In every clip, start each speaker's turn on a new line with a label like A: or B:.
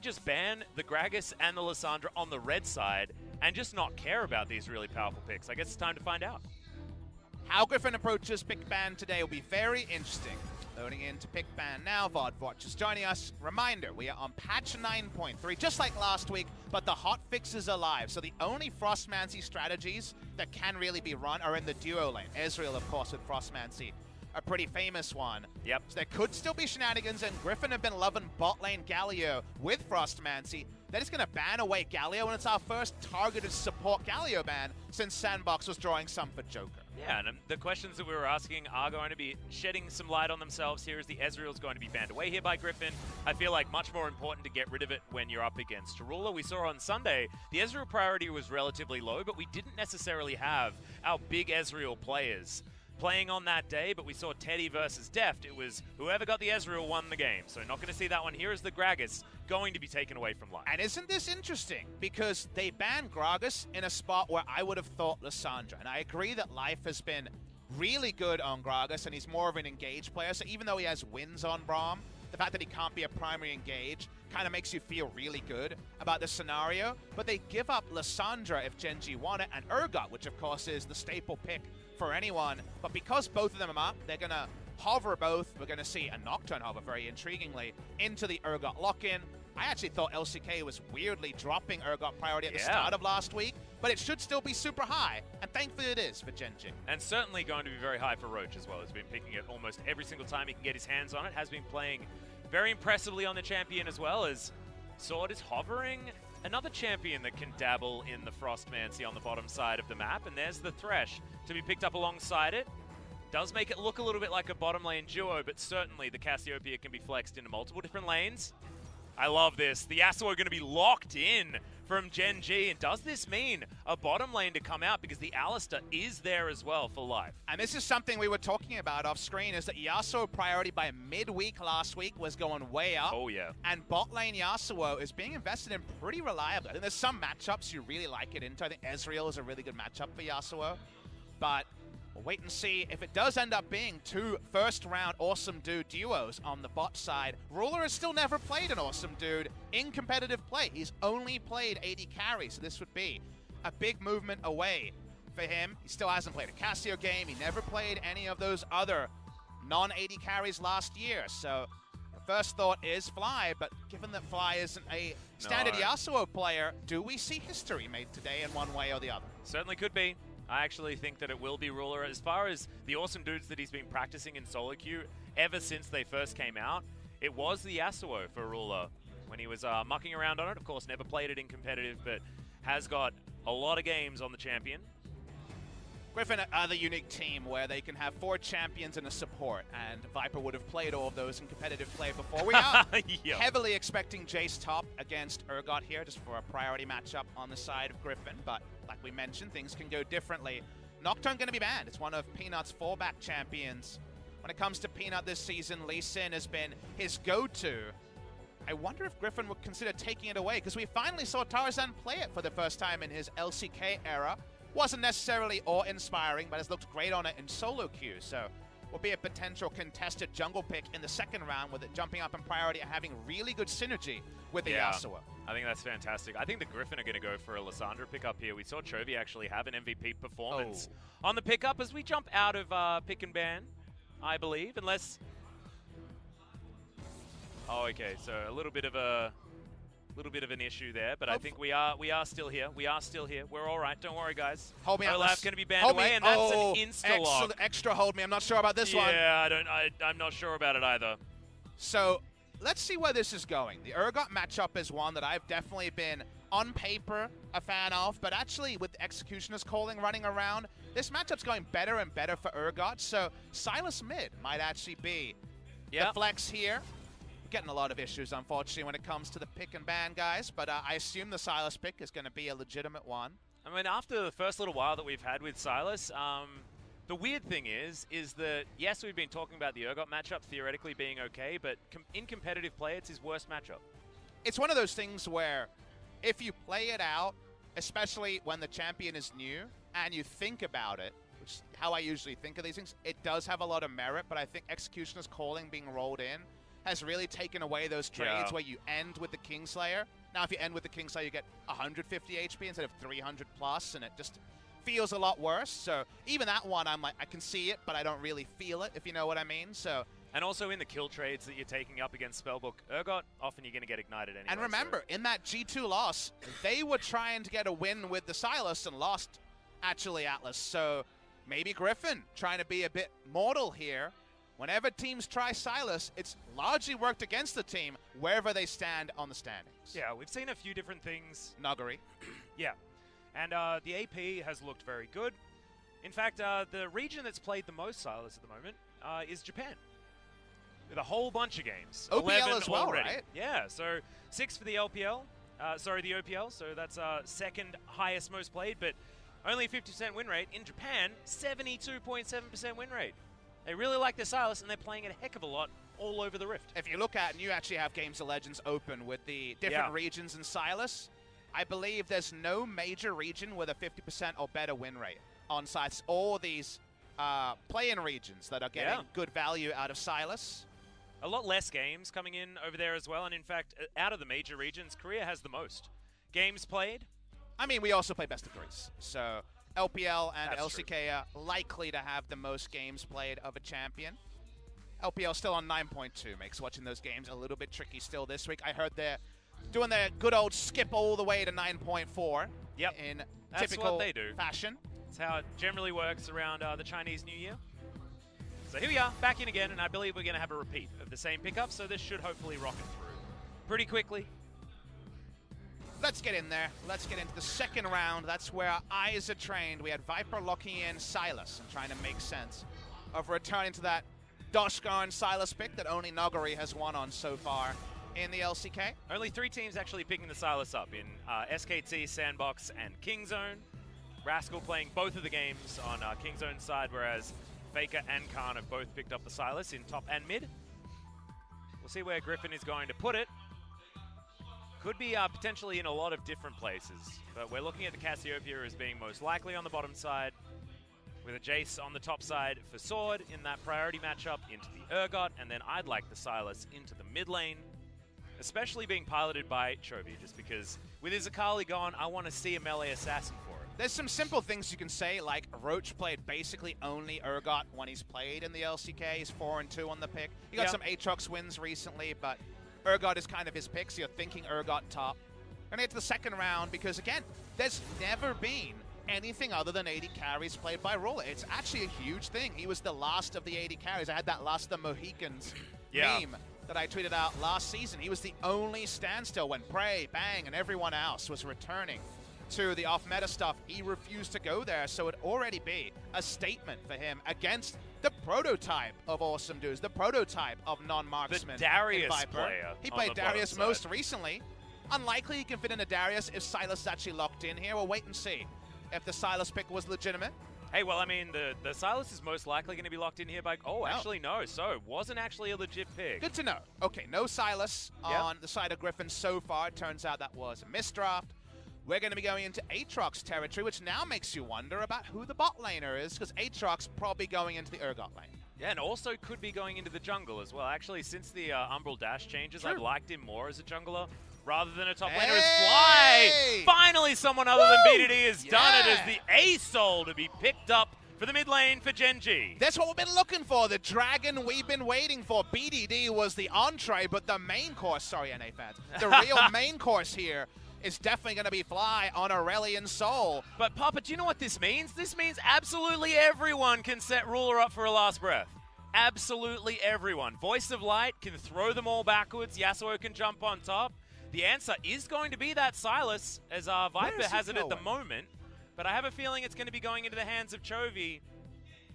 A: just ban the Gragas and the Lissandra on the red side and just not care about these really powerful picks? I guess it's time to find out.
B: How Griffin approaches pick ban today will be very interesting. Loading into pick ban now, VOD Watchers joining us. Reminder, we are on patch 9.3, just like last week, but the hotfix are live. So the only Frostmancy strategies that can really be run are in the duo lane. Ezreal, of course, with Frostmancy, a pretty famous one.
A: Yep.
B: So there could still be shenanigans, and Griffin have been loving bot lane Galio with Frostmancy. They're just going to ban away Galio, and it's our first targeted support Galio ban since Sandbox was drawing some for Joker.
A: Yeah, and the questions that we were asking are going to be shedding some light on themselves here as the Ezreal's going to be banned away here by Griffin. I feel like much more important to get rid of it when you're up against Ruler. We saw on Sunday, the Ezreal priority was relatively low, but we didn't necessarily have our big Ezreal players playing on that day, but we saw Teddy versus Deft. It was whoever got the Ezreal won the game. So not going to see that one. Here is the Gragas going to be taken away from life.
B: And isn't this interesting? Because they banned Gragas in a spot where I would have thought Lissandra. And I agree that Life has been really good on Gragas, and he's more of an engaged player. So even though he has wins on Braum, the fact that he can't be a primary engage kind of makes you feel really good about the scenario. But they give up Lissandra if Gen.G want it, and Urgot, which of course is the staple pick for anyone. But because both of them are up, they're going to hover both. We're going to see a Nocturne hover, very intriguingly, into the Urgot lock-in. I actually thought LCK was weirdly dropping Urgot priority at the start of last week, but it should still be super high, and thankfully it is for Gen.G.
A: And certainly going to be very high for Roach as well. He's been picking it almost every single time he can get his hands on it. Has been playing very impressively on the champion as well, as Sword is hovering. Another champion that can dabble in the Frostmancy on the bottom side of the map, and there's the Thresh to be picked up alongside it. Does make it look a little bit like a bottom lane duo, but certainly the Cassiopeia can be flexed into multiple different lanes. I love this. The Yasuo are going to be locked in from Gen.G, and does this mean a bottom lane to come out, because the Alistar is there as well for life?
B: And this is something we were talking about off screen, is that Yasuo priority by midweek last week was going way up.
A: Oh yeah.
B: And bot lane Yasuo is being invested in pretty reliably. I think there's some matchups you really like it into. I think Ezreal is a really good matchup for Yasuo. But we'll wait and see if it does end up being two first-round Awesome Dude duos on the bot side. Ruler has still never played an Awesome Dude in competitive play. He's only played AD carry, so this would be a big movement away for him. He still hasn't played a Cassio game. He never played any of those other non-AD carries last year. So the first thought is Fly, but given that Fly isn't a standard Yasuo player, do we see history made today in one way or the other?
A: Certainly could be. I actually think that it will be Ruler. As far as the Awesome Dudes that he's been practicing in solo queue ever since they first came out, it was the Yasuo for Ruler when he was mucking around on it. Of course, never played it in competitive, but has got a lot of games on the champion.
B: Griffin are the unique team where they can have 4 champions and a support, and Viper would have played all of those in competitive play before. We are heavily expecting Jace top against Urgot here, just for a priority matchup on the side of Griffin, but like we mentioned, things can go differently. Nocturne going to be banned. It's one of Peanut's fallback champions. When it comes to Peanut this season, Lee Sin has been his go-to. I wonder if Griffin would consider taking it away, because we finally saw Tarzan play it for the first time in his LCK era. Wasn't necessarily awe-inspiring, but has looked great on it in solo queue, so will be a potential contested jungle pick in the second round, with it jumping up in priority and having really good synergy with the Yasuo.
A: I think that's fantastic. I think the Griffin are going to go for a Lissandra pickup here. We saw Chovy actually have an MVP performance on the pickup as we jump out of pick and ban, I believe, unless... Oh, okay, so a little bit of an issue there, but I think we are still here. We are still here. We're all right. Don't worry, guys.
B: Hold me.
A: Olaf's going to be banned away, and that's an insta-lock.
B: Extra hold me. I'm not sure about this one.
A: Yeah, I'm not sure about it either.
B: So let's see where this is going. The Urgot matchup is one that I've definitely been, on paper, a fan of, but actually with Executioner's calling running around, this matchup's going better and better for Urgot, so Sylas mid might actually be the flex here. Getting a lot of issues, unfortunately, when it comes to the pick and ban guys, but I assume the Sylas pick is going to be a legitimate one.
A: I mean, after the first little while that we've had with Sylas, the weird thing is that, yes, we've been talking about the Urgot matchup theoretically being okay, but in competitive play, it's his worst matchup.
B: It's one of those things where if you play it out, especially when the champion is new, and you think about it, which is how I usually think of these things, it does have a lot of merit, but I think Executioner's calling being rolled in has really taken away those trades where you end with the Kingslayer. Now, if you end with the Kingslayer, you get 150 HP instead of 300 plus, and it just feels a lot worse. So even that one, I'm like, I can see it, but I don't really feel it, if you know what I mean. So.
A: And also in the kill trades that you're taking up against Spellbook Urgot, often you're going to get ignited anyway.
B: And remember, in that G2 loss, they were trying to get a win with the Sylas and lost, actually, Atlas. So maybe Griffin trying to be a bit mortal here. Whenever teams try Sylas, it's largely worked against the team wherever they stand on the standings.
A: Yeah, we've seen a few different things.
B: Nuggery.
A: Yeah. And the AP has looked very good. In fact, the region that's played the most Sylas at the moment is Japan. With a whole bunch of games.
B: OPL as well,
A: already.
B: right?
A: Yeah, so 6 for the LPL. The OPL, so that's second highest most played, but only 50% win rate. In Japan, 72.7% win rate. They really like their Sylas, and they're playing it a heck of a lot all over the Rift.
B: If you look at, and you actually have Games of Legends open with the different regions in Sylas, I believe there's no major region with a 50% or better win rate on sites. All these play-in regions that are getting good value out of Sylas.
A: A lot less games coming in over there as well, and in fact, out of the major regions, Korea has the most games played.
B: I mean, we also play best of threes, so LPL and
A: That's
B: LCK
A: true.
B: are likely to have the most games played of a champion. LPL still on 9.2, makes watching those games a little bit tricky still this week. I heard they're doing their good old skip all the way to 9.4 in typical
A: what they do.
B: fashion.
A: That's how it generally works around the Chinese New Year. So here we are, back in again, and I believe we're going to have a repeat of the same pickup, so this should hopefully rocket through pretty quickly.
B: Let's get in there. Let's get into the second round. That's where our eyes are trained. We had Viper locking in Sylas and trying to make sense of returning to that Doshgar and Sylas pick that only Nuggery has won on so far in the LCK.
A: Only 3 teams actually picking the Sylas up in SKT, Sandbox, and Kingzone. Rascal playing both of the games on Kingzone's side, whereas Faker and Khan have both picked up the Sylas in top and mid. We'll see where Griffin is going to put it. Could be potentially in a lot of different places, but we're looking at the Cassiopeia as being most likely on the bottom side, with a Jace on the top side for Sword in that priority matchup into the Urgot, and then I'd like the Sylas into the mid lane, especially being piloted by Chovy, just because with his Akali gone, I want to see a melee assassin for it.
B: There's some simple things you can say, like Roach played basically only Urgot when he's played in the LCK. He's 4-2 on the pick. He got some Aatrox wins recently, but Urgot is kind of his pick, so you're thinking Urgot top. Gonna get to the second round because, again, there's never been anything other than 80 carries played by Ruler. It's actually a huge thing. He was the last of the 80 carries. I had that last of the Mohicans meme that I tweeted out last season. He was the only standstill when Prey, Bang, and everyone else was returning to the off-meta stuff. He refused to go there, so it'd already be a statement for him against the prototype of awesome dudes, the prototype of non-marksman.
A: The Darius
B: Viper.
A: player.
B: He played Darius most recently. Unlikely he can fit into Darius if Sylas is actually locked in here. We'll wait and see if the Sylas pick was legitimate.
A: Hey, well, I mean, the Sylas is most likely going to be locked in here by... Oh, actually, no. So, wasn't actually a legit pick.
B: Good to know. Okay, no Sylas on the side of Griffin so far. It turns out that was a misdraft. We're going to be going into Aatrox territory, which now makes you wonder about who the bot laner is, because Aatrox probably going into the Urgot lane.
A: Yeah, and also could be going into the jungle as well. Actually, since the Umbral Dash changes, I've liked him more as a jungler rather than a top laner as Fly. Finally, someone other than BDD has done it as the A-Soul to be picked up for the mid lane for Gen.G.
B: That's what we've been looking for, the dragon we've been waiting for. BDD was the entree, but the main course, sorry NA fans, the real main course here is definitely going to be Fly on Aurelion Soul.
A: But Papa, do you know what this means? This means absolutely everyone can set Ruler up for a last breath. Absolutely everyone. Voice of Light can throw them all backwards. Yasuo can jump on top. The answer is going to be that Sylas, as Viper has it at the moment. But I have a feeling it's going to be going into the hands of Chovy.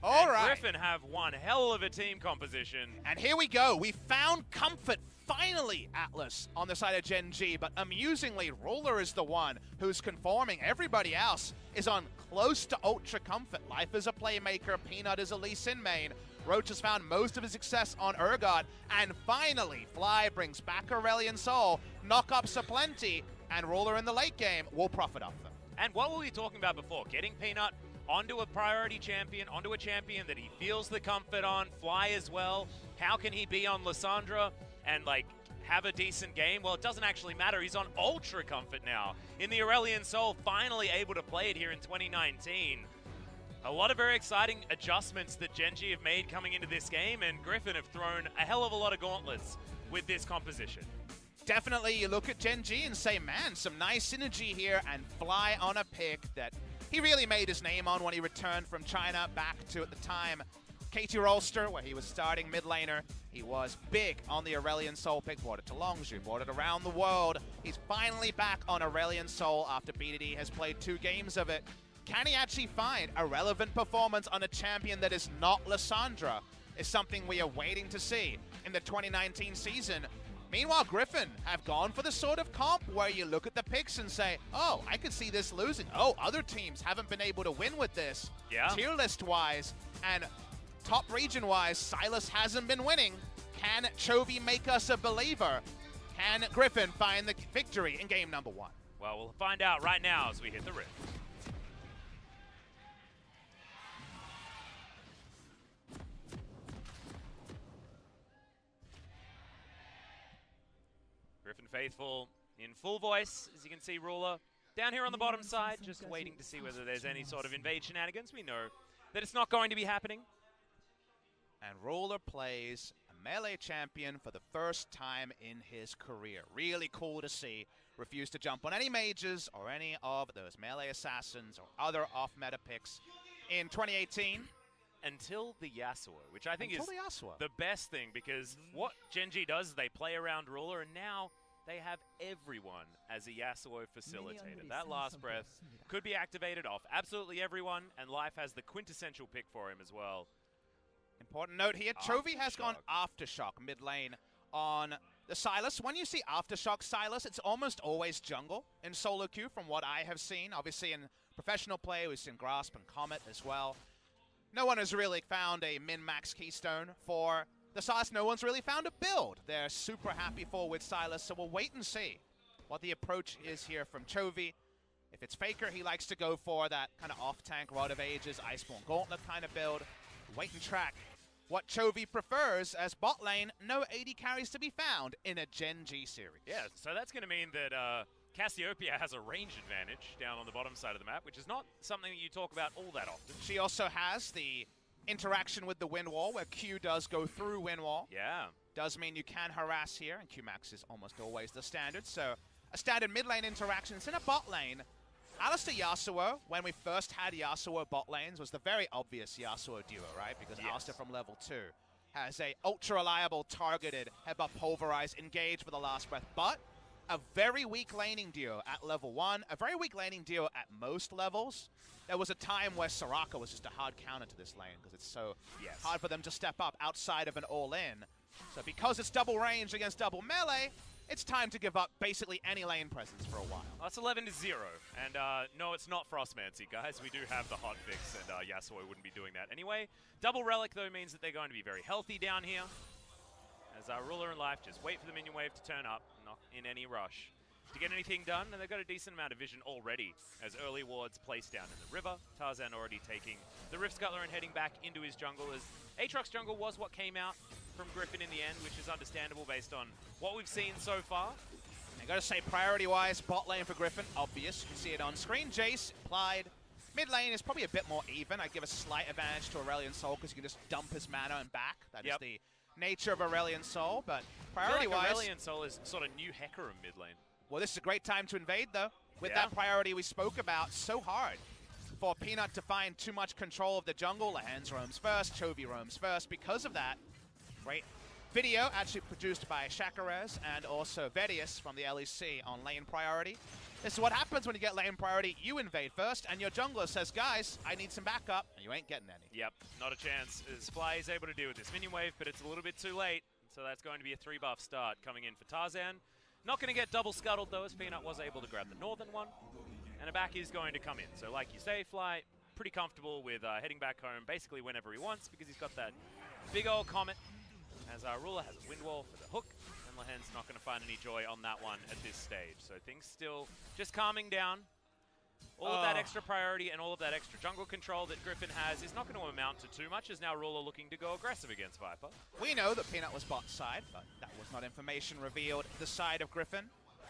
B: All right.
A: Griffin have one hell of a team composition.
B: And here we go. We found comfort finally, Atlas, on the side of Gen.G, but amusingly, Ruler is the one who's conforming. Everybody else is on close to ultra comfort. Life is a playmaker, Peanut is a Lee Sin main. Roach has found most of his success on Urgot, and finally, Fly brings back Aurelion Soul, knock-ups are plenty, and Ruler in the late game will profit off them.
A: And what were we talking about before? Getting Peanut onto a priority champion, onto a champion that he feels the comfort on, Fly as well. How can he be on Lissandra? and like have a decent game? Well, it doesn't actually matter. He's on Ultra Comfort now in the Aurelion Sol, finally able to play it here in 2019. A lot of very exciting adjustments that Gen.G have made coming into this game, and Griffin have thrown a hell of a lot of gauntlets with this composition.
B: Definitely, you look at Gen.G and say, man, some nice synergy here, and Fly on a pick that he really made his name on when he returned from China back to, at the time, KT Rolster, where he was starting mid laner. He was big on the Aurelion Sol pick, brought it to Longzhu, brought it around the world. He's finally back on Aurelion Sol after BDD has played 2 games of it. Can he actually find a relevant performance on a champion that is not Lissandra? Is something we are waiting to see in the 2019 season. Meanwhile, Griffin have gone for the sort of comp where you look at the picks and say, oh, I could see this losing. Oh, other teams haven't been able to win with this.
A: Yeah.
B: Tier list-wise and top region-wise, Sylas hasn't been winning. Can Chovy make us a believer? Can Griffin find the victory in game number 1?
A: Well, we'll find out right now as we hit the rift. Griffin faithful in full voice, as you can see, Ruler down here on the bottom side, just waiting to see whether there's any sort of invade shenanigans. We know that it's not going to be happening.
B: And Ruler plays a melee champion for the first time in his career. Really cool to see. Refused to jump on any mages or any of those melee assassins or other off-meta picks in 2018.
A: Until the Yasuo, which I think is the best thing, because what Gen.G does is they play around Ruler, and now they have everyone as a Yasuo facilitator. That last breath could be activated off absolutely everyone, and Life has the quintessential pick for him as well.
B: Important note here, Chovy has gone Aftershock mid lane on the Sylas. When you see Aftershock Sylas, it's almost always jungle in solo queue from what I have seen. Obviously in professional play, we've seen Grasp and Comet as well. No one has really found a min-max keystone for the Sylas. No one's really found a build they're super happy for with Sylas, so we'll wait and see what the approach is here from Chovy. If it's Faker, he likes to go for that kind of off-tank Rod of Ages, Iceborne Gauntlet kind of build. Wait and track what Chovy prefers, as bot lane, no AD carries to be found in a Gen.G series.
A: Yeah, so that's going to mean that Cassiopeia has a range advantage down on the bottom side of the map, which is not something that you talk about all that often.
B: She also has the interaction with the wind wall, where Q does go through wind wall.
A: Yeah.
B: Does mean you can harass here, and Q-Max is almost always the standard. So a standard mid lane interaction. It's in a bot lane. Alistair Yasuo, when we first had Yasuo bot lanes, was the very obvious Yasuo duo, right? Because Alistair from level 2 has a ultra-reliable, targeted, headbutt pulverize, engage for the last breath, but a very weak laning duo at level 1, a very weak laning duo at most levels. There was a time where Soraka was just a hard counter to this lane because it's so hard for them to step up outside of an all-in. So because it's double range against double melee, it's time to give up basically any lane presence for a while.
A: That's 11-0, and no, it's not Frostmancy, guys. We do have the hotfix, and Yasuo wouldn't be doing that anyway. Double Relic, though, means that they're going to be very healthy down here. As our Ruler and Life just wait for the minion wave to turn up, not in any rush to get anything done, and they've got a decent amount of vision already as early wards placed down in the river. Tarzan already taking the Rift Scuttler and heading back into his jungle, as Aatrox jungle was what came out from Griffin in the end, which is understandable based on what we've seen so far.
B: I gotta say, priority-wise, bot lane for Griffin, obvious. You can see it on screen. Jace, implied. Mid lane is probably a bit more even. I'd give a slight advantage to Aurelion Sol because you can just dump his mana and back. That is the nature of Aurelion Sol, but priority-wise...
A: Aurelion Sol is sort of new Hecarim mid lane.
B: Well, this is a great time to invade, though. With that priority we spoke about, so hard for Peanut to find too much control of the jungle. Lehans roams first, Chovy roams first. Because of that, great video actually produced by Shakarez and also Vedius from the LEC on lane priority. This is what happens when you get lane priority. You invade first, and your jungler says, guys, I need some backup, and you ain't getting any.
A: Yep, not a chance. As Fly is able to deal with this minion wave, but it's a little bit too late. So that's going to be a 3-buff start coming in for Tarzan. Not going to get double scuttled, though, as Peanut was able to grab the northern one. And a back is going to come in. So like you say, Fly, pretty comfortable with heading back home basically whenever he wants, because he's got that big old Comet. As our Ruler has a wind wall for the hook, and Lehen's not going to find any joy on that one at this stage. So things still just calming down. All of that extra priority and all of that extra jungle control that Griffin has is not going to amount to too much, as now Ruler looking to go aggressive against Viper.
B: We know that Peanut was bot side, but that was not information revealed the side of Griffin.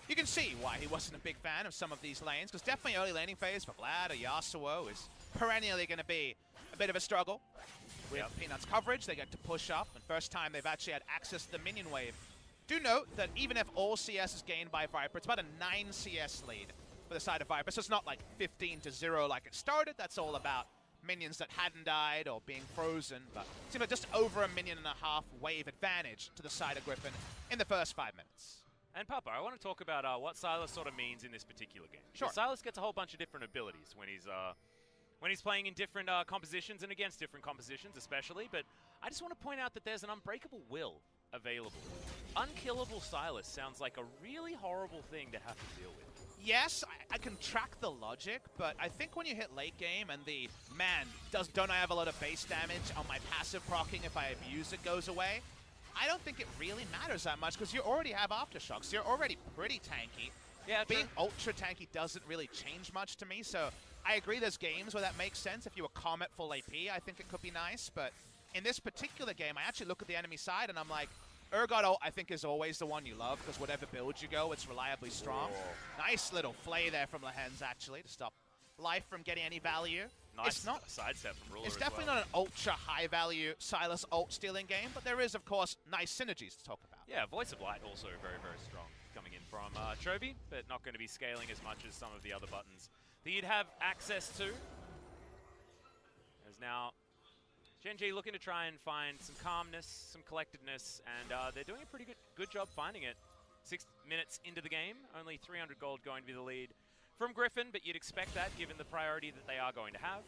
B: You can see why he wasn't a big fan of some of these lanes, because definitely early laning phase for Vlad or Yasuo is perennially going to be a bit of a struggle. With Peanut's coverage, they get to push up, and first time they've actually had access to the minion wave. Do note that even if all CS is gained by Viper, it's about a 9 CS lead for the side of Viper, so it's not like 15-0 like it started. That's all about minions that hadn't died or being frozen, but it seems like just over a minion and a half wave advantage to the side of Griffin in the first 5 minutes.
A: And Papa, I want to talk about what Sylas sort of means in this particular game.
B: Sure.
A: Sylas gets a whole bunch of different abilities when he's playing in different compositions and against different compositions especially, but I just want to point out that there's an unbreakable will available. Unkillable Sylas sounds like a really horrible thing to have to deal with.
B: Yes, I can track the logic, but I think when you hit late game and the, man, don't I have a lot of base damage on my passive proccing if I abuse it goes away, I don't think it really matters that much because you already have Aftershocks. You're already pretty tanky.
A: Yeah,
B: being ultra tanky doesn't really change much to me, so I agree there's games where that makes sense. If you were Comet full AP, I think it could be nice, but in this particular game, I actually look at the enemy side and I'm like, Urgot ult, I think, is always the one you love, because whatever build you go, it's reliably strong. Whoa. Nice little flay there from Lehens, actually, to stop Life from getting any value.
A: Nice
B: it's not,
A: sidestep from Ruler.
B: It's definitely not an ultra high value Sylas ult stealing game, but there is, of course, nice synergies to talk about.
A: Yeah, Voice of Light also very, very strong coming in from Chovy, but not going to be scaling as much as some of the other buttons that you'd have access to. As now Gen.G looking to try and find some calmness, some collectedness, and they're doing a pretty good job finding it. 6 minutes into the game, only 300 gold going to be the lead from Griffin, but you'd expect that given the priority that they are going to have.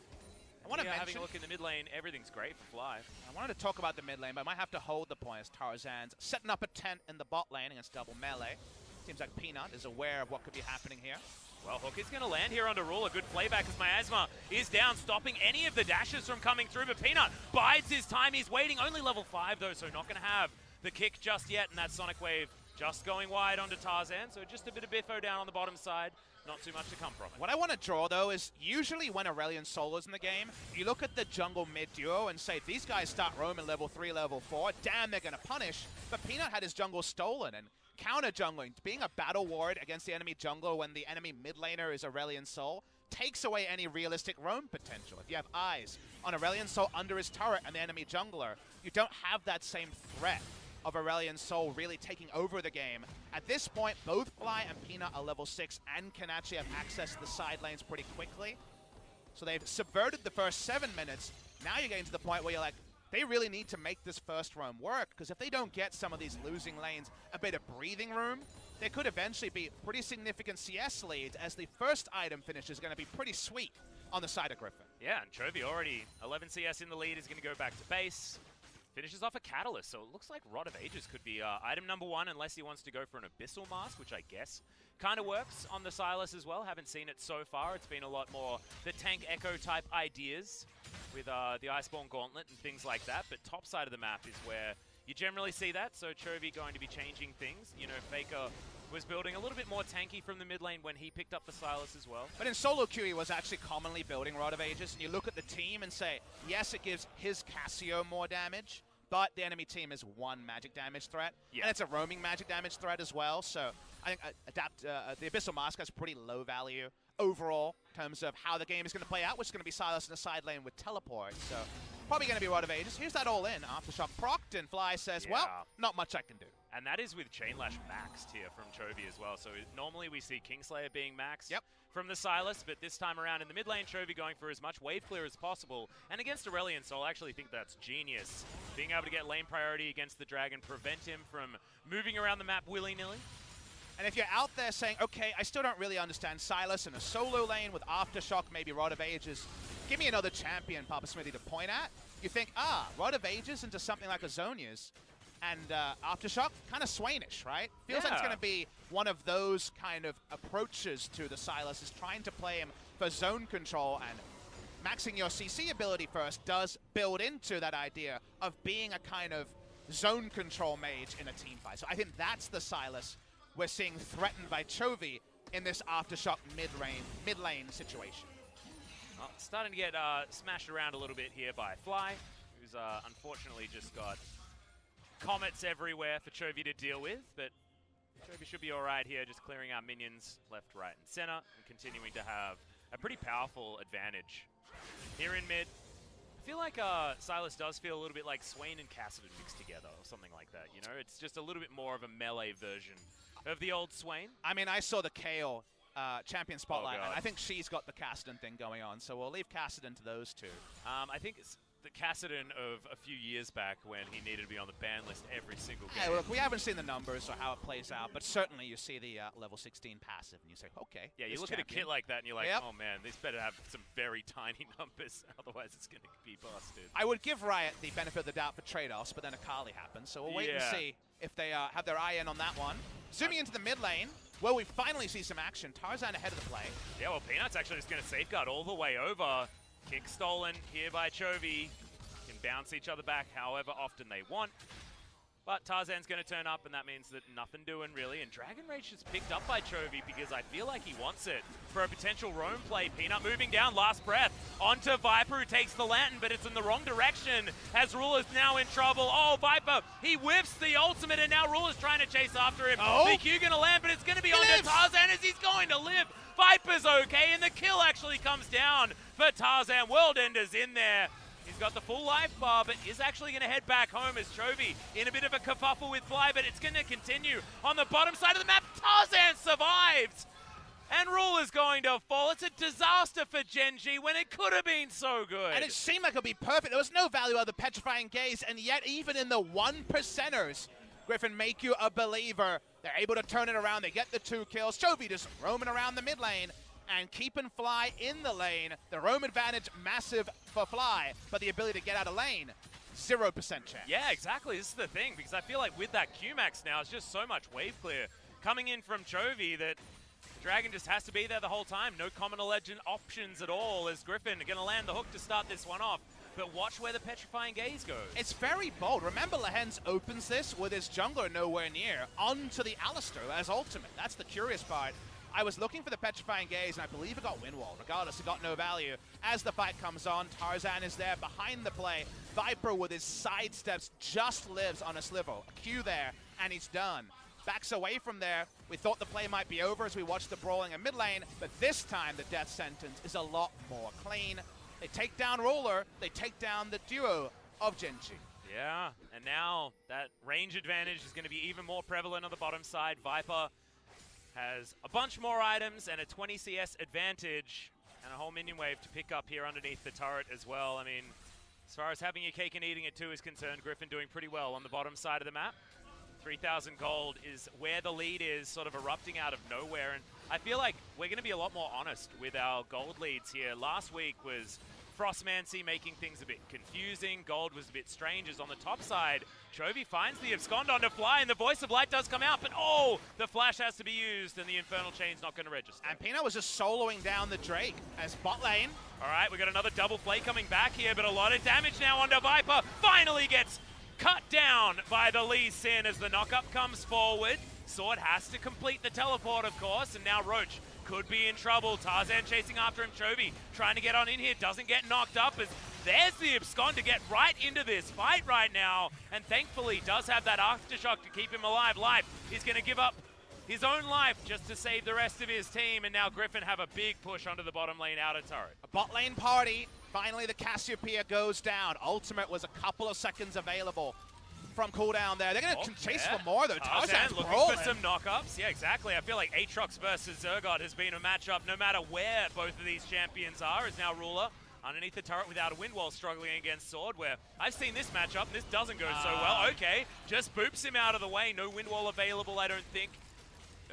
B: I want to mention,
A: having a look in the mid lane, everything's great for Fly.
B: I wanted to talk about the mid lane, but I might have to hold the point as Tarzan's setting up a tent in the bot lane against double melee. Seems like Peanut is aware of what could be happening here.
A: Well, Hook is going to land here under Ruler. Good playback as Miasma is down, stopping any of the dashes from coming through. But Peanut bides his time. He's waiting. Only level 5, though, so not going to have the kick just yet. And that Sonic Wave just going wide onto Tarzan. So just a bit of biffo down on the bottom side. Not too much to come from it.
B: What I want to draw, though, is usually when Aurelion solo's in the game, you look at the jungle mid duo and say, these guys start roaming level 3, level 4. Damn, they're going to punish. But Peanut had his jungle stolen, and counter-jungling, being a battle ward against the enemy jungler when the enemy mid laner is Aurelion Sol, takes away any realistic roam potential. If you have eyes on Aurelion Sol under his turret and the enemy jungler, you don't have that same threat of Aurelion Sol really taking over the game. At this point, both Fly and Peanut are level 6 and can actually have access to the side lanes pretty quickly. So they've subverted the first 7 minutes. Now you're getting to the point where you're like, they really need to make this first roam work, because if they don't get some of these losing lanes a bit of breathing room, there could eventually be pretty significant CS leads, as the first item finish is going to be pretty sweet on the side of Griffin.
A: Yeah, and Chovy already 11 CS in the lead, is going to go back to base. Finishes off a Catalyst, so it looks like Rod of Ages could be item number 1, unless he wants to go for an Abyssal Mask, which I guess kind of works on the Sylas as well. Haven't seen it so far. It's been a lot more the tank echo type ideas with the Iceborne Gauntlet and things like that, but top side of the map is where you generally see that, so Chovy going to be changing things. You know, Faker was building a little bit more tanky from the mid lane when he picked up the Sylas as well.
B: But in solo queue, he was actually commonly building Rod of Ages, and you look at the team and say, yes, it gives his Cassio more damage, but the enemy team is 1 magic damage threat, and it's a roaming magic damage threat as well, so I think the Abyssal Mask has pretty low value overall in terms of how the game is going to play out, which is going to be Sylas in the side lane with teleport, so probably going to be Rod of Ages. Here's that all in. Aftershock procced, and Fly says, well, not much I can do.
A: And that is with Chainlash maxed here from Chovy as well. So normally we see Kingslayer being maxed from the Sylas, but this time around in the mid lane, Chovy going for as much wave clear as possible. And against Aurelion Sol, I actually think that's genius. Being able to get lane priority against the Dragon, prevent him from moving around the map willy-nilly.
B: And if you're out there saying, okay, I still don't really understand Sylas in a solo lane with Aftershock, maybe Rod of Ages, give me another champion, Papa Smithy, to point at. You think, Rod of Ages into something like Azonia's, and Aftershock, kind of Swainish, right? Feels like it's going to be one of those kind of approaches to the Sylas, is trying to play him for zone control, and maxing your CC ability first does build into that idea of being a kind of zone control mage in a team fight. So I think that's the Sylas we're seeing threatened by Chovy. in this Aftershock mid-lane situation.
A: Well, starting to get smashed around a little bit here by Fly, who's unfortunately just got comets everywhere for Chovy to deal with, but Chovy should be all right here, just clearing out minions left, right, and center, and continuing to have a pretty powerful advantage. Here in mid, I feel like Silas does feel a little bit like Swain and Cassidy mixed together, or something like that, you know? It's just a little bit more of a melee version of the old Swain.
B: I mean, I saw the Kayle champion spotlight, and I think she's got the Cassidy thing going on, so we'll leave Cassidy to those two.
A: I think it's the Cassidy of a few years back when he needed to be on the ban list every single game.
B: Yeah, look, we haven't seen the numbers or how it plays out, but certainly you see the level 16 passive, and you say, okay.
A: Yeah, you look at a kit like that, and you're like, oh man, this better have some very tiny numbers, otherwise it's going to be busted.
B: I would give Riot the benefit of the doubt for trade-offs, but then Akali happens, so we'll wait and see if they have their eye in on that one. Zooming into the mid lane, where we finally see some action. Tarzan ahead of the play.
A: Yeah, well, Peanut's actually just going to safeguard all the way over. Kick stolen here by Chovy. Can bounce each other back however often they want. But Tarzan's going to turn up, and that means that nothing doing really. And Dragon Rage is picked up by Chovy because I feel like he wants it for a potential roam play. Peanut moving down, last breath, onto Viper, who takes the lantern, but it's in the wrong direction as Ruler's now in trouble. Oh, Viper, he whiffs the ultimate, and now Ruler's trying to chase after him. BQ going to land, but it's going to be onto Tarzan as he's going to live. Viper's okay, and the kill actually comes down for Tarzan. World Ender's in there. He's got the full life bar, but is actually going to head back home as Chovy in a bit of a kerfuffle with Fly, but it's going to continue on the bottom side of the map. Tarzan survives, and Ruler's going to fall. It's a disaster for Gen.G when it could have been so good.
B: And it seemed like it would be perfect. There was no value out of the Petrifying Gaze, and yet even in the 1%ers, Griffin make you a believer. They're able to turn it around. They get the 2 kills. Chovy just roaming around the mid lane and keeping Fly in the lane. The roam advantage massive for Fly, but the ability to get out of lane, 0% chance.
A: Yeah, exactly. This is the thing, because I feel like with that Q-Max now, it's just so much wave clear coming in from Chovy that Dragon just has to be there the whole time. No Common Legend options at all as Griffin going to land the hook to start this one off. But watch where the Petrifying Gaze goes.
B: It's very bold. Remember, Lehens opens this with his jungler nowhere near onto the Alistar as ultimate. That's the curious part. I was looking for the Petrifying Gaze, and I believe it got Windwall. Regardless, it got no value. As the fight comes on, Tarzan is there behind the play. Viper with his sidesteps just lives on a sliver. A Q there, and he's done. Backs away from there. We thought the play might be over as we watched the brawling in mid lane, but this time the death sentence is a lot more clean. They take down Ruler, they take down the duo of Gen.G.
A: Yeah, and now that range advantage is going to be even more prevalent on the bottom side. Viper has a bunch more items and a 20 CS advantage and a whole minion wave to pick up here underneath the turret as well. I mean, as far as having your cake and eating it too is concerned, Griffin doing pretty well on the bottom side of the map. 3,000 gold is where the lead is, sort of erupting out of nowhere, and I feel like we're going to be a lot more honest with our gold leads here. Last week was Frostmancy making things a bit confusing. Gold was a bit strange as on the top side. Chovy finds the abscond onto Fly, and the Voice of Light does come out, but the flash has to be used, and the Infernal Chain's not going to register.
B: And Peanut was just soloing down the Drake as bot lane.
A: All right, we got another double play coming back here, but a lot of damage now onto Viper. Finally gets cut down by the Lee Sin as the knockup comes forward. Sword has to complete the teleport, of course, and now Roach could be in trouble. Tarzan chasing after him. Chovy trying to get on in here, doesn't get knocked up as there's the abscond to get right into this fight right now, and thankfully does have that aftershock to keep him alive. He's going to give up his own life just to save the rest of his team, and now Griffin have a big push onto the bottom lane outer turret.
B: A bot lane party. Finally, the Cassiopeia goes down. Ultimate was a couple of seconds available from cooldown there. They're going to chase for more, though. Tarzan's
A: looking
B: brawling
A: for some knockups. Yeah, exactly. I feel like Aatrox versus Zergod has been a matchup no matter where both of these champions are, as now Ruler underneath the turret without a wind wall struggling against Sword, where I've seen this matchup, and this doesn't go so well. Okay, just boops him out of the way. No wind wall available, I don't think,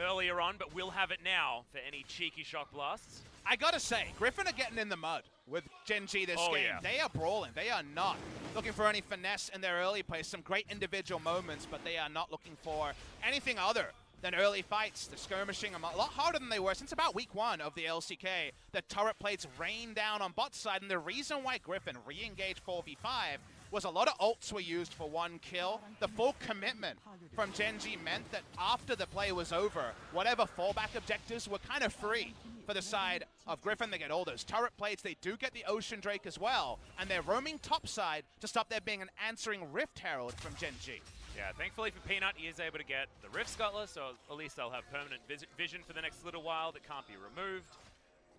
A: earlier on, but we'll have it now for any cheeky shock blasts.
B: I gotta say, Griffin are getting in the mud with Gen.G this game.
A: Yeah.
B: They are brawling. They are not looking for any finesse in their early play. Some great individual moments, but they are not looking for anything other than early fights. They're skirmishing a lot harder than they were since about week 1 of the LCK. The turret plates rain down on bot side, and the reason why Griffin re-engaged 4v5 was a lot of ults were used for one kill. The full commitment from Gen.G meant that after the play was over, whatever fallback objectives were kind of free for the side of Griffin. They get all those turret plates. They do get the Ocean Drake as well. And they're roaming topside to stop there being an answering Rift Herald from Gen.G.
A: Yeah, thankfully for Peanut, he is able to get the Rift Scuttler, so at least they'll have permanent vision for the next little while that can't be removed.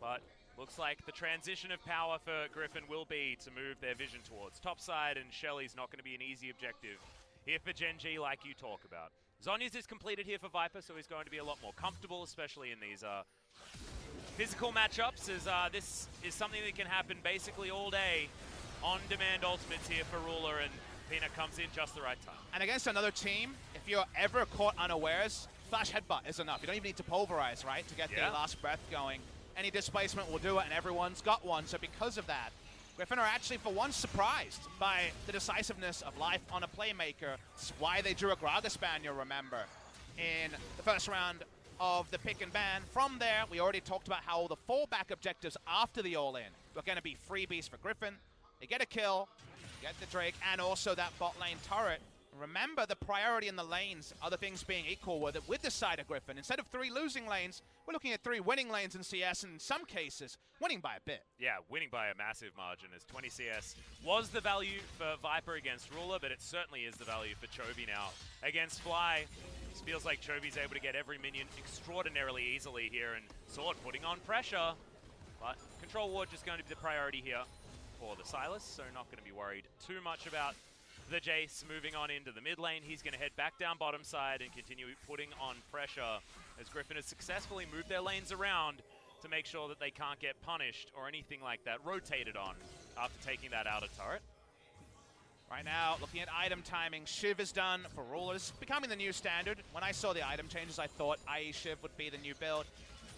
A: But looks like the transition of power for Griffin will be to move their vision towards topside, and Shelly's not going to be an easy objective here for Gen.G like you talk about. Zhonya's is completed here for Viper, so he's going to be a lot more comfortable, especially in these physical matchups, as this is something that can happen basically all day. On-demand ultimates here for Ruler, and Peanut comes in just the right time. And
B: against another team, if you're ever caught unawares, Flash Headbutt is enough. You don't even need to pulverize, right, to get the last breath going. Any displacement will do it, and everyone's got one. So because of that, Griffin are actually, for once, surprised by the decisiveness of life on a playmaker. It's why they drew a Gragaspan, you'll remember, in the first round of the pick and ban. From there, we already talked about how all the fallback objectives after the all-in were going to be freebies for Griffin. They get a kill, get the Drake, and also that bot lane turret. Remember, the priority in the lanes, other things being equal, were that with the side of Griffin, instead of 3 losing lanes, we're looking at 3 winning lanes in CS, and in some cases, winning by a bit.
A: Yeah, winning by a massive margin, as 20 CS was the value for Viper against Ruler, but it certainly is the value for Chovy now against Fly. It feels like Chovy's able to get every minion extraordinarily easily here, and Sword putting on pressure. But Control Ward just going to be the priority here for the Sylas, so not going to be worried too much about the Jace. Moving on into the mid lane, he's going to head back down bottom side and continue putting on pressure as Griffin has successfully moved their lanes around to make sure that they can't get punished or anything like that rotated on after taking that outer turret.
B: Right now, looking at item timing, Shiv is done for Rulers, becoming the new standard. When I saw the item changes, I thought IE Shiv would be the new build.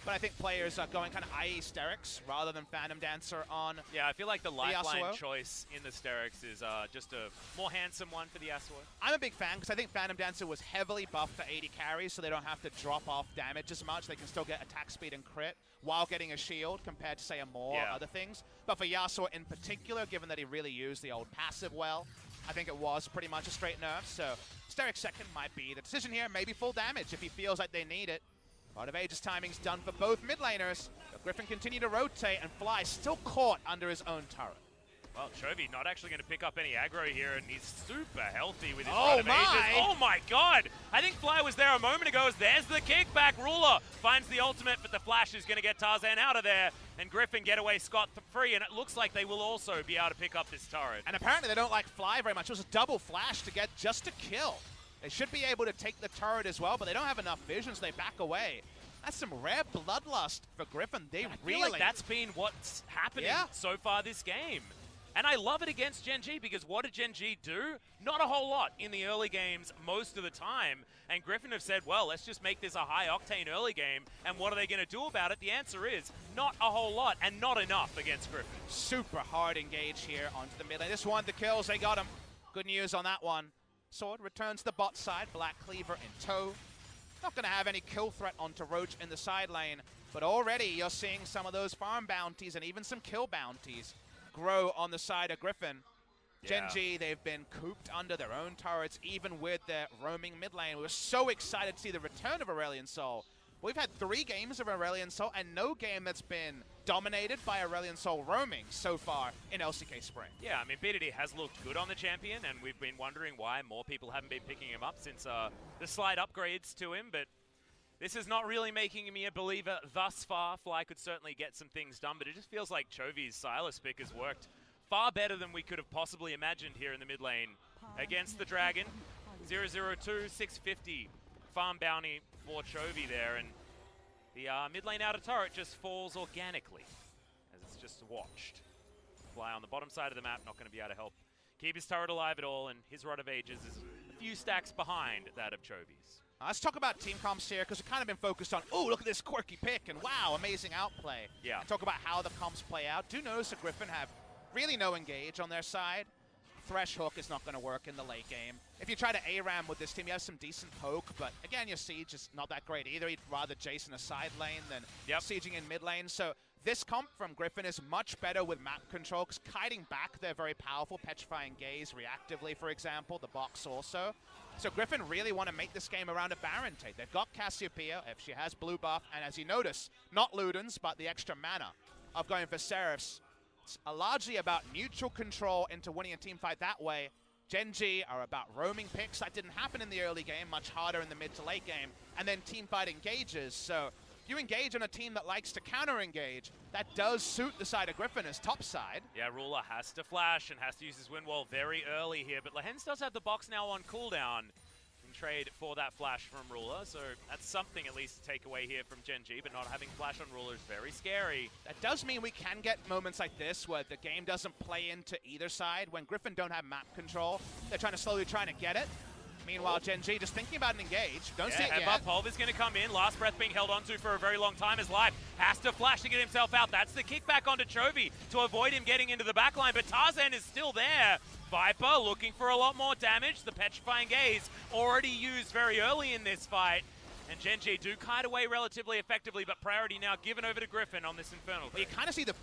B: But I think players are going kind of IE Sterix rather than Phantom Dancer on.
A: Yeah, I feel like the lifeline choice in the Sterix is just a more handsome one for the Yasuo.
B: I'm a big fan because I think Phantom Dancer was heavily buffed for 80 carries, so they don't have to drop off damage as much. They can still get attack speed and crit while getting a shield compared to, say, a Maw or other things. But for Yasuo in particular, given that he really used the old passive well, I think it was pretty much a straight nerf. So Sterix second might be the decision here. Maybe full damage if he feels like they need it. Part of Aegis timing's done for both mid laners, but Griffin continue to rotate, and Fly still caught under his own turret.
A: Well, Chovy not actually going to pick up any aggro here, and he's super healthy with his run of Aegis. Oh my god! I think Fly was there a moment ago. As there's the kickback. Ruler finds the ultimate, but the flash is going to get Tarzan out of there, and Griffin get away scot-free, and it looks like they will also be able to pick up this turret.
B: And apparently they don't like Fly very much. It was a double flash to get just a kill. They should be able to take the turret as well, but they don't have enough vision, so they back away. That's some rare bloodlust for Griffin. They really...
A: I feel like that's been what's happening so far this game. And I love it against Gen.G because what did Gen.G do? Not a whole lot in the early games most of the time. And Griffin have said, well, let's just make this a high-octane early game. And what are they going to do about it? The answer is not a whole lot and not enough against Griffin.
B: Super hard engage here onto the mid lane. This one, the kills, they got him. Good news on that one. Sword returns to the bot side. Black Cleaver in tow. Not going to have any kill threat onto Roach in the side lane, but already you're seeing some of those farm bounties and even some kill bounties grow on the side of Griffin. Gen.G, they've been cooped under their own turrets, even with their roaming mid lane. We were so excited to see the return of Aurelion Sol. We've had 3 games of Aurelion Sol and no game that's been dominated by Aurelion Sol roaming so far in LCK Spring.
A: Yeah, I mean, BDD has looked good on the champion, and we've been wondering why more people haven't been picking him up since the slight upgrades to him, but this is not really making me a believer thus far. Fly could certainly get some things done, but it just feels like Chovy's Sylas pick has worked far better than we could have possibly imagined here in the mid lane against the Dragon. 002, 650 farm bounty for Chovy there, and the mid lane outer turret just falls organically as it's just watched. Fly on the bottom side of the map, not going to be able to help keep his turret alive at all, and his Rod of Ages is a few stacks behind that of Chovy's.
B: Let's talk about team comps here, because we've kind of been focused on, oh, look at this quirky pick, and wow, amazing outplay.
A: Yeah.
B: And talk about how the comps play out. Do notice that Griffin have really no engage on their side. Thresh Hook is not going to work in the late game. If you try to ARAM with this team, you have some decent poke, but again, your Siege is not that great either. He'd rather Jace in a side lane than sieging in mid lane. So this comp from Griffin is much better with map control, because kiting back, they're very powerful. Petrifying Gaze reactively, for example, the box also. So Griffin really want to make this game around a Baron take. They've got Cassiopeia, if she has blue buff, and as you notice, not Ludens, but the extra mana of going for Seraphs. It's largely about neutral control into winning a team fight that way. Gen.G are about roaming picks. That didn't happen in the early game, much harder in the mid to late game. And then team fight engages. So if you engage on a team that likes to counter-engage, that does suit the side of Griffin as top side.
A: Yeah, Ruler has to flash and has to use his wind wall very early here. But Lehens does have the box now on cooldown. Trade for that flash from Ruler, so that's something at least to take away here from Gen.G, but not having flash on Ruler is very scary.
B: That does mean we can get moments like this where the game doesn't play into either side. When Griffin don't have map control, they're slowly trying to get it. Meanwhile, Gen.G just thinking about an engage. Don't see it yet.
A: Pulv is going to come in. Last breath being held onto for a very long time as Life has to flash to get himself out. That's the kickback onto Chovy to avoid him getting into the backline, but Tarzan is still there. Viper looking for a lot more damage. The Petrifying Gaze already used very early in this fight. And Gen.G do kite away relatively effectively, but priority now given over to Griffin on this Infernal.
B: Well, you kind of see the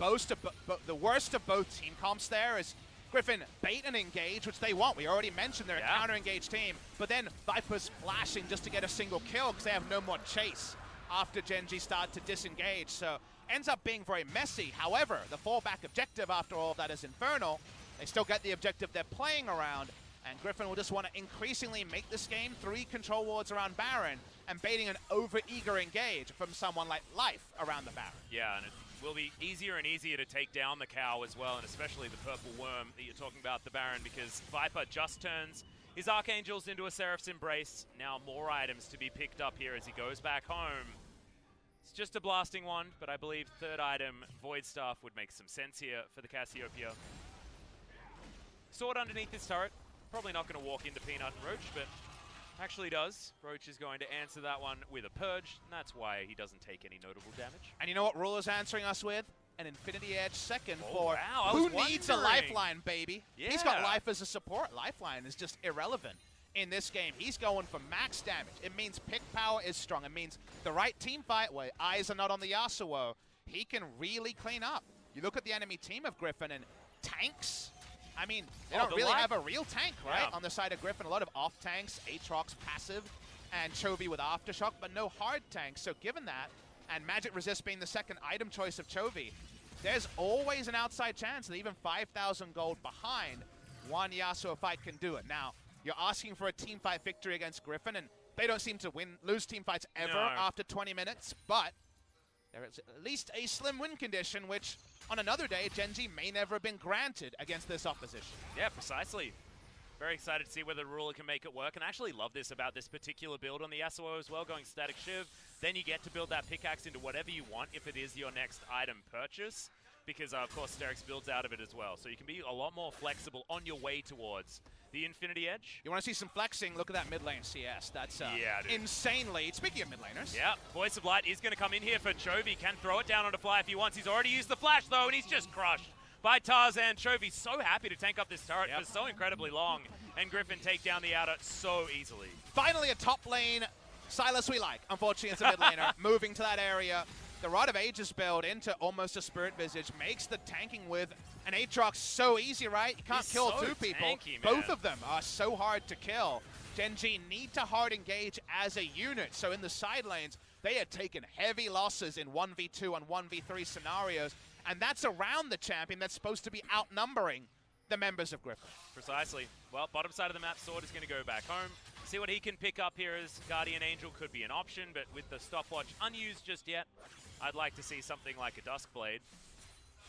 B: worst of both team comps there is Griffin bait and engage, which they want. We already mentioned they're a counter-engage team, but then Viper's flashing just to get a single kill because they have no more chase after Gen.G started to disengage. So ends up being very messy. However, the fallback objective after all of that is Infernal. They still get the objective they're playing around, and Griffin will just want to increasingly make this game 3 control wards around Baron and baiting an over-eager engage from someone like Life around the Baron.
A: Yeah, and it will be easier and easier to take down the cow as well, and especially the purple worm that you're talking about, the Baron, because Viper just turns his Archangels into a Seraph's Embrace. Now more items to be picked up here as he goes back home. It's just a blasting one, but I believe third item, Void Staff, would make some sense here for the Cassiopeia. Sword underneath this turret. Probably not going to walk into Peanut and Roach, but actually does. Roach is going to answer that one with a Purge, and that's why he doesn't take any notable damage.
B: And you know what Ruler's answering us with? An Infinity Edge second
A: for
B: who needs a lifeline, baby? Yeah. He's got Life as a support. Lifeline is just irrelevant in this game. He's going for max damage. It means pick power is strong. It means the right team fight where eyes are not on the Yasuo, he can really clean up. You look at the enemy team of Griffin and tanks. I mean, they don't really have a real tank, right? Yeah. On the side of Griffin, a lot of off tanks, Aatrox passive, and Chovy with Aftershock, but no hard tanks. So given that, and Magic Resist being the second item choice of Chovy, there's always an outside chance that even 5,000 gold behind, one Yasuo fight can do it. Now, you're asking for a team fight victory against Griffin, and they don't seem to lose team fights ever after 20 minutes, but there is at least a slim win condition, which on another day, Gen.G may never have been granted against this opposition.
A: Yeah, precisely. Very excited to see whether Ruler can make it work, and I actually love this about this particular build on the Yasuo as well, going Static Shiv. Then you get to build that pickaxe into whatever you want if it is your next item purchase, because of course Sterix builds out of it as well. So you can be a lot more flexible on your way towards the Infinity Edge.
B: You want to see some flexing? Look at that mid lane CS. That's insane lead. Speaking of mid laners.
A: Yeah, Voice of Light is going to come in here for Chovy. Can throw it down on a fly if he wants. He's already used the flash though, and he's just crushed by Tarzan. Chovy so happy to tank up this turret for so incredibly long, and Griffin take down the outer so easily.
B: Finally a top lane Sylas we like. Unfortunately, it's a mid laner. Moving to that area. The Rod of Ages build into almost a Spirit Visage makes the tanking with an Aatrox so easy, right? You can't kill two people.
A: Tanky,
B: both of them are so hard to kill. Gen.G need to hard engage as a unit. So in the side lanes, they had taken heavy losses in 1v2 and 1v3 scenarios. And that's around the champion that's supposed to be outnumbering the members of Griffin.
A: Precisely. Well, bottom side of the map, Sword is going to go back home. See what he can pick up here as Guardian Angel could be an option, but with the stopwatch unused just yet, I'd like to see something like a Duskblade.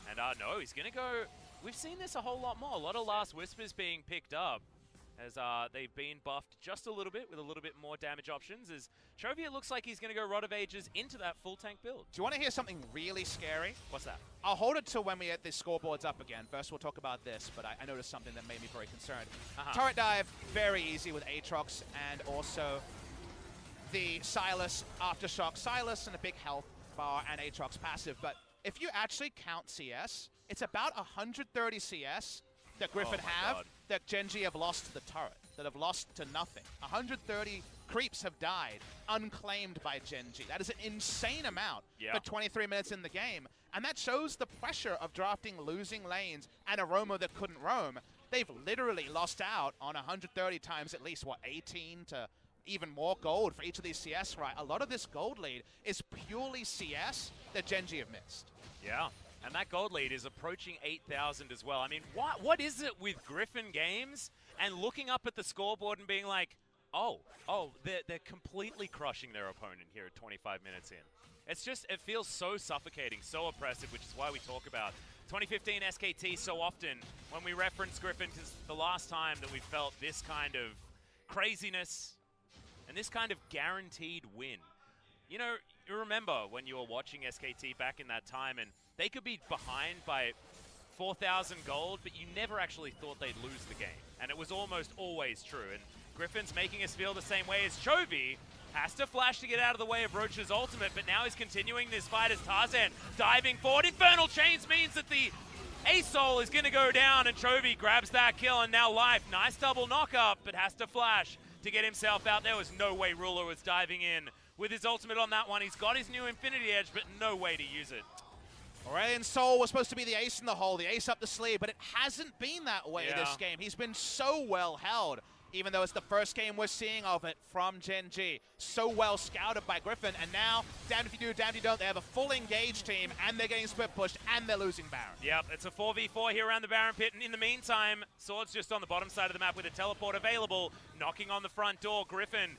A: And no, he's going to go... We've seen this a whole lot more. A lot of Last Whispers being picked up as they've been buffed just a little bit with a little bit more damage options. As Chovy, it looks like he's going to go Rod of Ages into that full tank build.
B: Do you want to hear something really scary?
A: What's that?
B: I'll hold it till when we get the scoreboards up again. First, we'll talk about this, but I noticed something that made me very concerned. Turret dive, very easy with Aatrox and also the Sylas Aftershock. Sylas and a big health bar and Aatrox passive, but if you actually count CS, it's about 130 CS that Griffin that Gen.G have lost to the turret, that have lost to nothing. 130 creeps have died, unclaimed by Gen.G. That is an insane amount for 23 minutes in the game. And that shows the pressure of drafting losing lanes and a roamer that couldn't roam. They've literally lost out on 130 times at least, what, 18 to even more gold for each of these CS, right? A lot of this gold lead is purely CS that Gen.G have missed.
A: Yeah. And that gold lead is approaching 8,000 as well. I mean, what is it with Griffin games and looking up at the scoreboard and being like, oh, they're completely crushing their opponent here at 25 minutes in. It's just, it feels so suffocating, so oppressive, which is why we talk about 2015 SKT so often when we reference Griffin, because the last time that we felt this kind of craziness and this kind of guaranteed win. You know, you remember when you were watching SKT back in that time and they could be behind by 4,000 gold, but you never actually thought they'd lose the game. And it was almost always true. And Griffin's making us feel the same way as Chovy. Has to flash to get out of the way of Roach's ultimate, but now he's continuing this fight as Tarzan diving forward. Infernal Chains means that the A-Soul is going to go down, and Chovy grabs that kill, and now Life. Nice double knock-up, but has to flash to get himself out. There was no way Ruler was diving in with his ultimate on that one. He's got his new Infinity Edge, but no way to use it.
B: Aurelion Sol was supposed to be the ace in the hole, the ace up the sleeve, but it hasn't been that way this game. He's been so well held, even though it's the first game we're seeing of it from Gen.G. So well scouted by Griffin, and now, damned if you do, damned if you don't, they have a full engaged team, and they're getting split pushed, and they're losing Baron.
A: Yep, it's a 4v4 here around the Baron pit, and in the meantime, Sword's just on the bottom side of the map with a teleport available, knocking on the front door. Griffin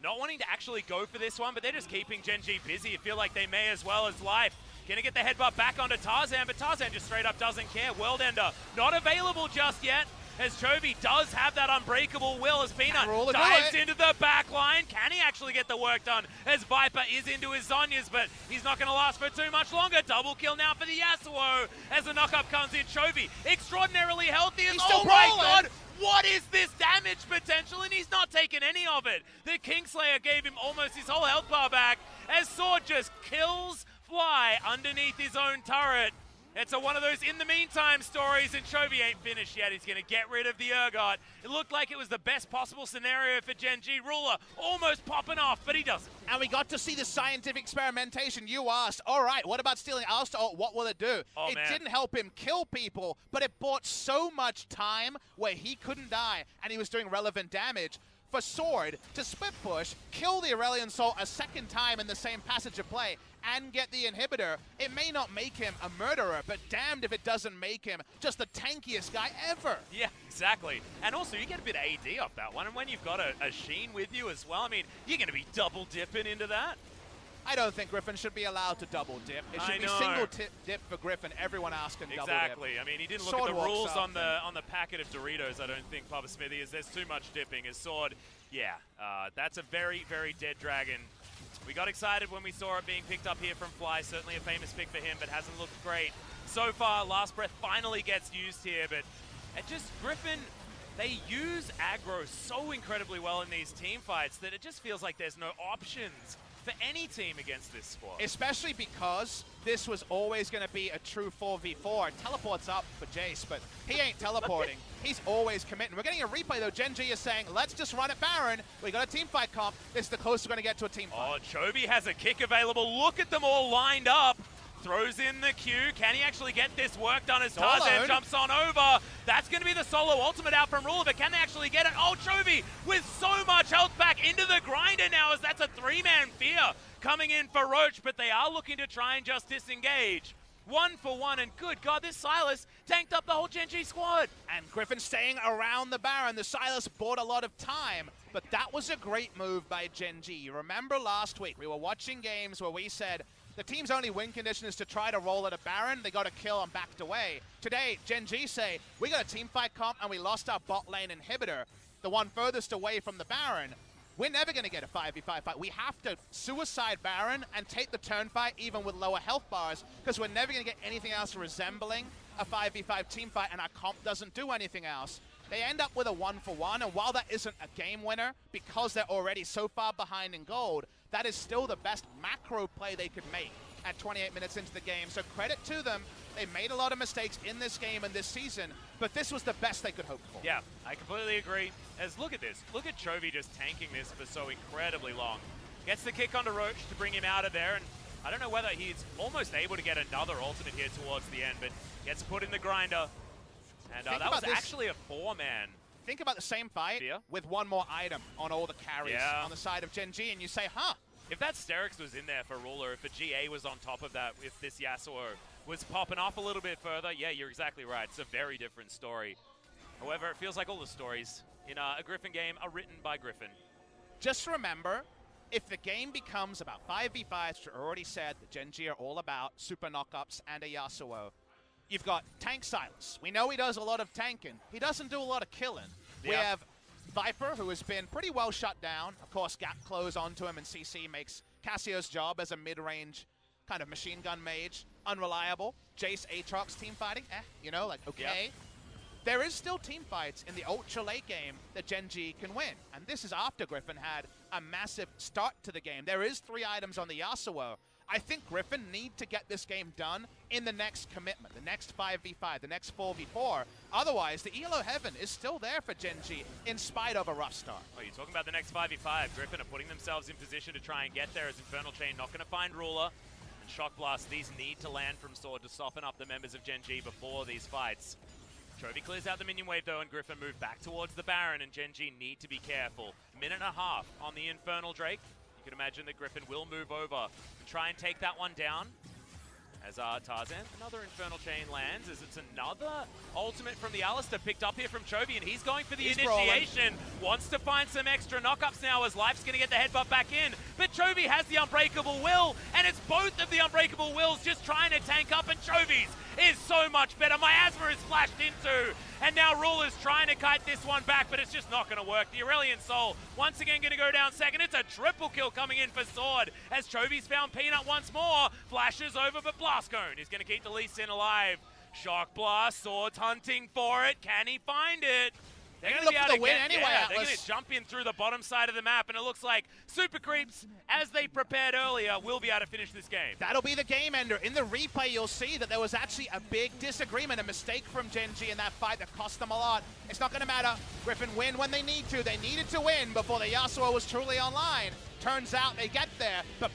A: not wanting to actually go for this one, but they're just keeping Gen.G busy. I feel like they may as well as Life. Gonna get the headbutt back onto Tarzan, but Tarzan just straight up doesn't care. World Ender not available just yet, as Chovy does have that unbreakable will as Peanut dives into the back line. Can he actually get the work done as Viper is into his Zhonya's, but he's not going to last for too much longer. Double kill now for the Yasuo as the knockup comes in. Chovy extraordinarily healthy.
B: He's still
A: my God, what is this damage potential? And he's not taking any of it. The Kingslayer gave him almost his whole health bar back as Sword just kills Fly underneath his own turret. It's one of those in the meantime stories, and Chovy ain't finished yet. He's going to get rid of the Urgot. It looked like it was the best possible scenario for Gen.G. Ruler almost popping off, but he doesn't.
B: And we got to see the scientific experimentation. You asked, all right, what about stealing Alistar? Oh, what will it do? It didn't help him kill people, but it bought so much time where he couldn't die, and he was doing relevant damage. For Sword to split push, kill the Aurelion Sol a second time in the same passage of play, and get the inhibitor, it may not make him a murderer, but damned if it doesn't make him just the tankiest guy ever.
A: Yeah, exactly. And also, you get a bit of AD off that one, and when you've got a Sheen with you as well, I mean, you're going to be double dipping into that.
B: I don't think Griffin should be allowed to double dip. It should be single dip for Griffin. Everyone else can double dip.
A: Exactly. I mean, he didn't look at the rules on the packet of Doritos, I don't think, Papa Smithy, is there's too much dipping. His Sword, yeah, that's a very, very dead dragon. We got excited when we saw it being picked up here from Fly. Certainly a famous pick for him, but hasn't looked great so far. Last Breath finally gets used here, but it just, Griffin, they use aggro so incredibly well in these team fights that it just feels like there's no options for any team against this squad.
B: Especially because this was always going to be a true 4v4. Teleport's up for Jace, but he ain't teleporting. He's always committing. We're getting a replay, though. Gen.G is saying, let's just run it Baron. We got a team fight comp. This is the closest we're going to get to a team fight.
A: Oh, Chovy has a kick available. Look at them all lined up. Throws in the Q. Can he actually get this work done as Tarzan jumps on over? That's going to be the solo ultimate out from Ruler, but can they actually get it? Oh, Chovy with so much health back into the grinder now, as that's a three-man fear coming in for Roach, but they are looking to try and just disengage. 1 for 1, and good God, this Sylas tanked up the whole Gen.G squad.
B: And Griffin staying around the Baron. The Sylas bought a lot of time, but that was a great move by Gen.G. You remember last week, we were watching games where we said, the team's only win condition is to try to roll at a Baron. They got a kill and backed away. Today, Gen.G say, we got a team fight comp and we lost our bot lane inhibitor, the one furthest away from the Baron. We're never going to get a 5v5 fight. We have to suicide Baron and take the turn fight even with lower health bars, because we're never going to get anything else resembling a 5v5 team fight, and our comp doesn't do anything else. They end up with a 1 for 1, and while that isn't a game winner, because they're already so far behind in gold, that is still the best macro play they could make. at 28 minutes into the game. So credit to them. They made a lot of mistakes in this game and this season, but this was the best they could hope for.
A: Yeah, I completely agree. As look at this. Look at Chovy just tanking this for so incredibly long. Gets the kick onto Roach to bring him out of there, and I don't know whether he's almost able to get another ultimate here towards the end, but gets put in the grinder. And that was actually a 4-man.
B: Think about the same fight with one more item on all the carries on the side of Gen.G, and you say, huh?
A: If that Sterix was in there for Ruler, if a GA was on top of that, if this Yasuo was popping off a little bit further, yeah, you're exactly right. It's a very different story. However, it feels like all the stories in a Griffin game are written by Griffin.
B: Just remember, if the game becomes about 5v5s, which I already said that Gen.G are all about, super knockups and a Yasuo, you've got Tank Silas. We know he does a lot of tanking. He doesn't do a lot of killing. Yeah. We have Viper, who has been pretty well shut down. Of course, gap close onto him, and CC makes Cassio's job as a mid-range kind of machine gun mage unreliable. Jace, Aatrox team fighting, you know, like, okay. Yeah. There is still team fights in the ultra late game that Gen.G can win, and this is after Griffin had a massive start to the game. There is 3 items on the Yasuo. I think Griffin need to get this game done in the next commitment, the next 5v5, the next 4v4. Otherwise, the ELO heaven is still there for Gen.G in spite of a rough start.
A: Oh, you're talking about the next 5v5. Griffin are putting themselves in position to try and get there as Infernal Chain not going to find Ruler. And Shock Blast, these need to land from Sword to soften up the members of Gen.G before these fights. Chovy clears out the minion wave though, and Griffin move back towards the Baron, and Gen.G need to be careful. Minute and a half on the Infernal Drake. You can imagine that Griffin will move over to try and take that one down. As Tarzan, another Infernal Chain lands, as it's another ultimate from the Alistair picked up here from Chovy, and he's going for the initiation. Wants to find some extra knockups now as Life's going to get the headbutt back in. But Chovy has the Unbreakable Will, and it's both of the Unbreakable Wills just trying to tank up, and Chovy's is so much better. Miasma is flashed into, and now Ruler's trying to kite this one back, but it's just not going to work. The Aurelion Soul once again going to go down second. It's a triple kill coming in for Sword, as Chovy's found Peanut once more. Flashes over, but Blastcone is going to keep the Lee Sin alive. Shock Blast, Sword's hunting for it. Can he find it? They're going to look for the win anyway. Yeah, they're going to jump in through the bottom side of the map, and it looks like Super Creeps, as they prepared earlier, will be able to finish this game.
B: That'll be the game ender. In the replay, you'll see that there was actually a big disagreement, a mistake from Gen.G in that fight that cost them a lot. It's not going to matter. Griffin win when they need to. They needed to win before the Yasuo was truly online. Turns out they get there, but